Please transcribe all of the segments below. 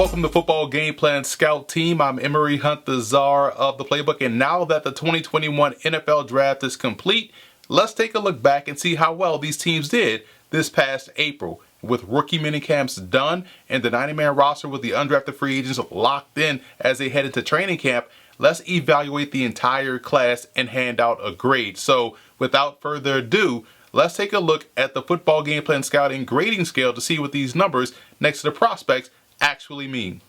Welcome to Football Game Plan Scout Team. I'm Emery Hunt, the czar of the playbook. And now that the 2021 NFL Draft is complete, let's take a look back and see how well these teams did this past April. With rookie minicamps done and the 90-man roster with the undrafted free agents locked in as they head into training camp, let's evaluate the entire class and hand out a grade. So without further ado, let's take a look at the Football Game Plan Scouting grading scale to see what these numbers next to the prospects actually mean.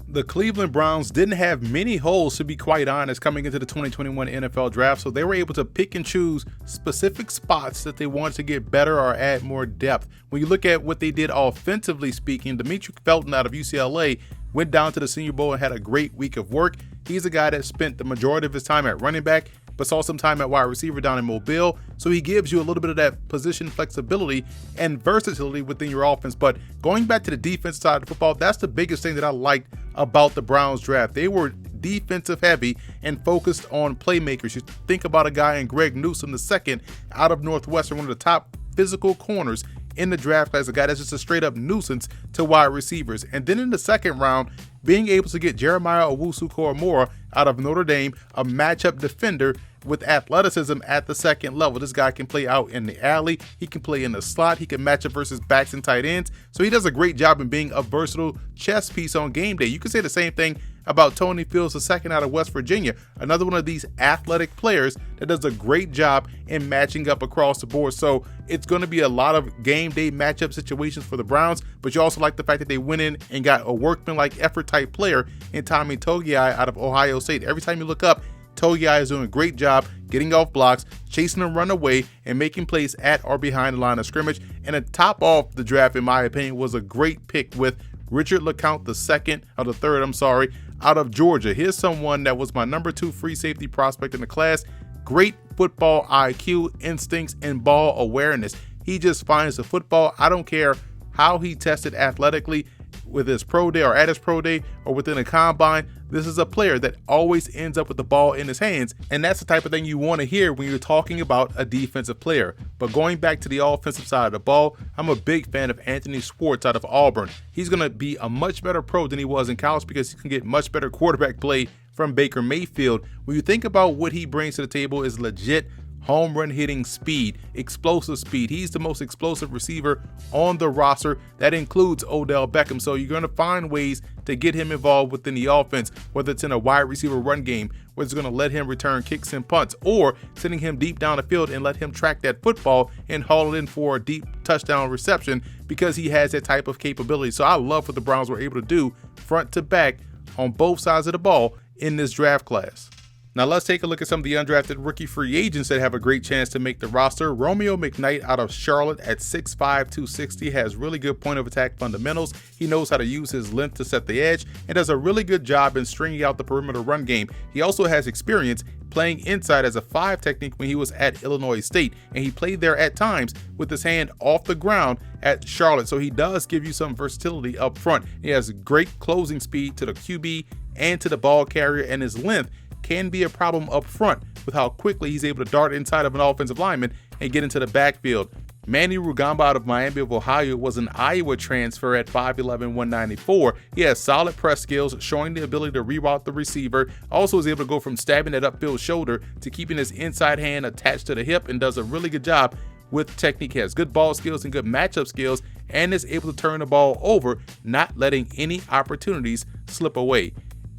The Cleveland Browns didn't have many holes, to be quite honest, coming into the 2021 NFL Draft, so they were able to pick and choose specific spots that they wanted to get better or add more depth. When you look at what they did offensively speaking, Demetric Felton out of UCLA went down to the Senior Bowl and had a great week of work. He's a guy that spent the majority of his time at running back, but saw some time at wide receiver down in Mobile. So he gives you a little bit of that position flexibility and versatility within your offense. But going back to the defensive side of football, that's the biggest thing that I liked about the Browns draft. They were defensive heavy and focused on playmakers. You think about a guy in Greg Newsome II out of Northwestern, one of the top physical corners in the draft class, a guy that's just a straight up nuisance to wide receivers. And then in the second round, being able to get Jeremiah Owusu-Koramoah out of Notre Dame, a matchup defender with athleticism at the second level. This guy can play out in the alley. He can play in the slot. He can match up versus backs and tight ends. So he does a great job in being a versatile chess piece on game day. You can say the same thing about Tony Fields II out of West Virginia, another one of these athletic players that does a great job in matching up across the board. So it's going to be a lot of game day matchup situations for the Browns, but you also like the fact that they went in and got a workman-like effort type player in Tommy Togiai out of Ohio State. Every time you look up, Togiai is doing a great job getting off blocks, chasing them run away, and making plays at or behind the line of scrimmage. And to top off the draft, in my opinion, was a great pick with Richard LeCounte the third, out of Georgia. Here's someone that was my number 2 free safety prospect in the class. Great football IQ, instincts, and ball awareness. He just finds the football. I don't care how he tested athletically with his pro day or at his pro day or within a combine. This is a player that always ends up with the ball in his hands, and that's the type of thing you want to hear when you're talking about a defensive player. But going back to the offensive side of the ball, I'm a big fan of Anthony Schwartz out of Auburn. He's going to be a much better pro than he was in college because he can get much better quarterback play from Baker Mayfield. When you think about what he brings to the table is legit home run hitting speed, explosive speed. He's the most explosive receiver on the roster. That includes Odell Beckham. So you're going to find ways to get him involved within the offense, whether it's in a wide receiver run game, where it's going to let him return kicks and punts, or sending him deep down the field and let him track that football and haul it in for a deep touchdown reception because he has that type of capability. So I love what the Browns were able to do front to back on both sides of the ball in this draft class. Now let's take a look at some of the undrafted rookie free agents that have a great chance to make the roster. Romeo McKnight out of Charlotte at 6'5", 260 has really good point of attack fundamentals. He knows how to use his length to set the edge and does a really good job in stringing out the perimeter run game. He also has experience playing inside as a 5 technique when he was at Illinois State, and he played there at times with his hand off the ground at Charlotte. So he does give you some versatility up front. He has great closing speed to the QB and to the ball carrier, and his length can be a problem up front with how quickly he's able to dart inside of an offensive lineman and get into the backfield. Manny Rugamba out of Miami of Ohio was an Iowa transfer at 5'11", 194. He has solid press skills, showing the ability to reroute the receiver. Also is able to go from stabbing that upfield shoulder to keeping his inside hand attached to the hip, and does a really good job with technique. He has good ball skills and good matchup skills, and is able to turn the ball over, not letting any opportunities slip away.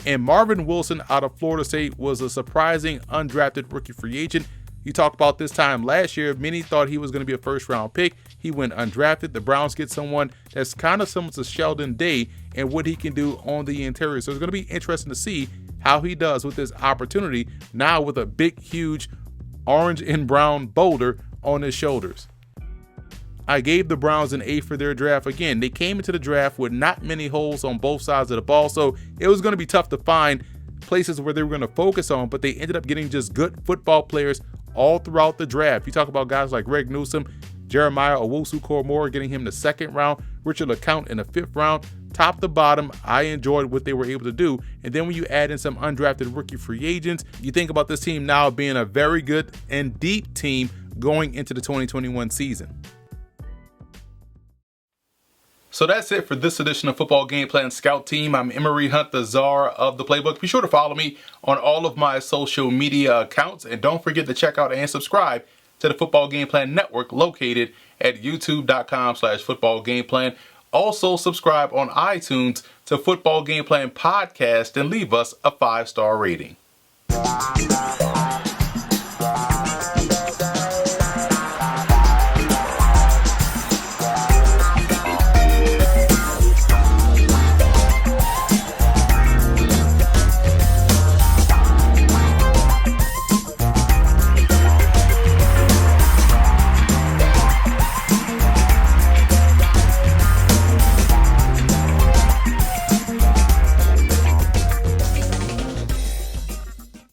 And Marvin Wilson out of Florida State was a surprising undrafted rookie free agent. You talked about this time last year, many thought he was going to be a first-round pick. He went undrafted. The Browns get someone that's kind of similar to Sheldon Day and what he can do on the interior. So it's going to be interesting to see how he does with this opportunity now with a big, huge orange and brown boulder on his shoulders. I gave the Browns an A for their draft. Again, they came into the draft with not many holes on both sides of the ball, so it was going to be tough to find places where they were going to focus on, but they ended up getting just good football players all throughout the draft. You talk about guys like Greg Newsome, Jeremiah Owusu-Koramoah, getting him the second round, Richard LeCount in the 5th round. Top to bottom, I enjoyed what they were able to do. And then when you add in some undrafted rookie free agents, you think about this team now being a very good and deep team going into the 2021 season. So that's it for this edition of Football Game Plan Scout Team. I'm Emory Hunt, the czar of the playbook. Be sure to follow me on all of my social media accounts. And don't forget to check out and subscribe to the Football Game Plan Network located at youtube.com/footballgameplan. Also subscribe on iTunes to Football Game Plan Podcast and leave us a 5-star rating.